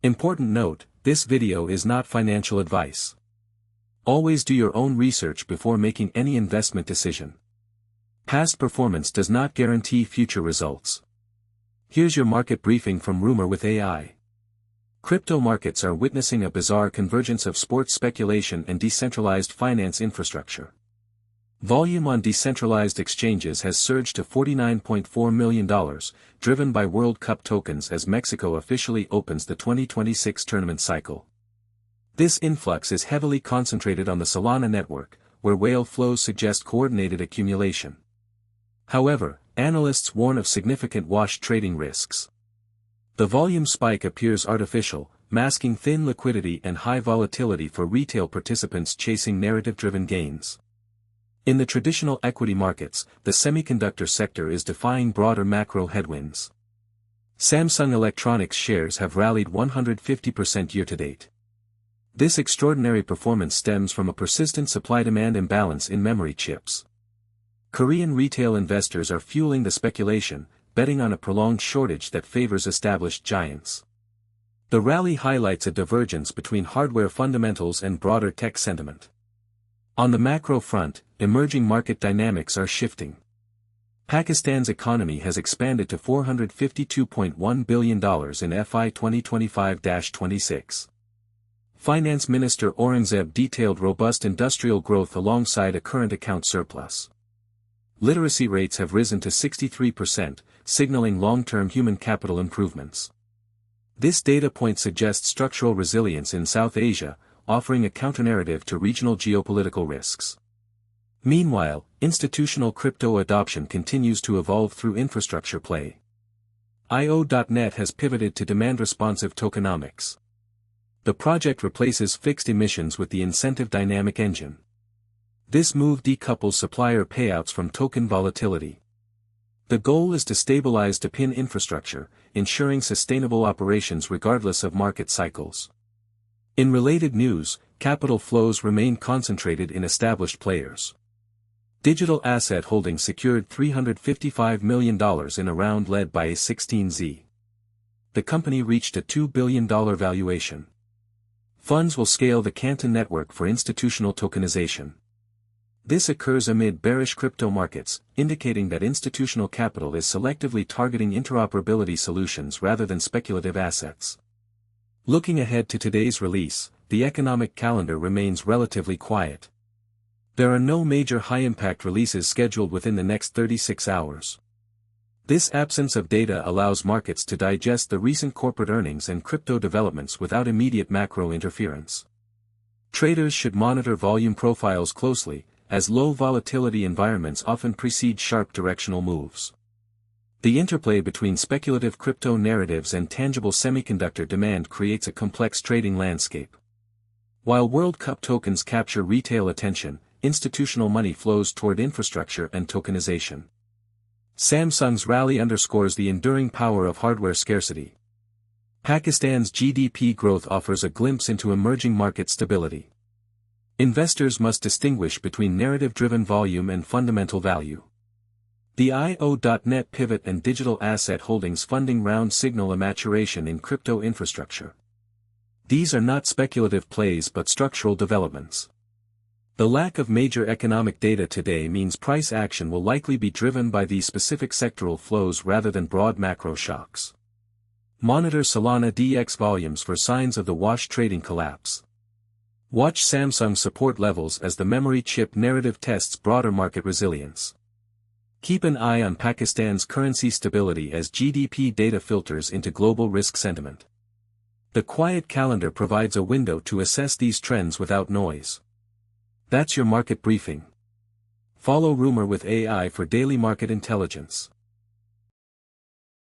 Important note, this video is not financial advice. Always do your own research before making any investment decision. Past performance does not guarantee future results. Here's your market briefing from Rumour with AI. Crypto markets are witnessing a bizarre convergence of sports speculation and decentralized finance infrastructure. Volume on decentralized exchanges has surged to $49.4 million, driven by World Cup tokens as Mexico officially opens the 2026 tournament cycle. This influx is heavily concentrated on the Solana network, where whale flows suggest coordinated accumulation. However, analysts warn of significant wash trading risks. The volume spike appears artificial, masking thin liquidity and high volatility for retail participants chasing narrative-driven gains. In the traditional equity markets, the semiconductor sector is defying broader macro headwinds. Samsung Electronics shares have rallied 150% year-to-date. This extraordinary performance stems from a persistent supply-demand imbalance in memory chips. Korean retail investors are fueling the speculation, betting on a prolonged shortage that favors established giants. The rally highlights a divergence between hardware fundamentals and broader tech sentiment. On the macro front, emerging market dynamics are shifting. Pakistan's economy has expanded to $452.1 billion in FY 2025-26. Finance Minister Aurangzeb detailed robust industrial growth alongside a current account surplus. Literacy rates have risen to 63%, signaling long-term human capital improvements. This data point suggests structural resilience in South Asia, offering a counter-narrative to regional geopolitical risks. Meanwhile, institutional crypto adoption continues to evolve through infrastructure play. IO.net has pivoted to demand-responsive tokenomics. The project replaces fixed emissions with the incentive dynamic engine. This move decouples supplier payouts from token volatility. The goal is to stabilize DePIN infrastructure, ensuring sustainable operations regardless of market cycles. In related news, capital flows remain concentrated in established players. Digital asset holdings secured $355 million in a round led by A16Z. The company reached a $2 billion valuation. Funds will scale the Canton network for institutional tokenization. This occurs amid bearish crypto markets, indicating that institutional capital is selectively targeting interoperability solutions rather than speculative assets. Looking ahead to today's release, the economic calendar remains relatively quiet. There are no major high-impact releases scheduled within the next 36 hours. This absence of data allows markets to digest the recent corporate earnings and crypto developments without immediate macro interference. Traders should monitor volume profiles closely, as low volatility environments often precede sharp directional moves. The interplay between speculative crypto narratives and tangible semiconductor demand creates a complex trading landscape. While World Cup tokens capture retail attention, institutional money flows toward infrastructure and tokenization. Samsung's rally underscores the enduring power of hardware scarcity. Pakistan's GDP growth offers a glimpse into emerging market stability. Investors must distinguish between narrative-driven volume and fundamental value. The IO.net pivot and digital asset holdings funding round signal a maturation in crypto infrastructure. These are not speculative plays but structural developments. The lack of major economic data today means price action will likely be driven by these specific sectoral flows rather than broad macro shocks. Monitor Solana DEX volumes for signs of the wash trading collapse. Watch Samsung support levels as the memory chip narrative tests broader market resilience. Keep an eye on Pakistan's currency stability as GDP data filters into global risk sentiment. The quiet calendar provides a window to assess these trends without noise. That's your market briefing. Follow Rumour with AI for daily market intelligence.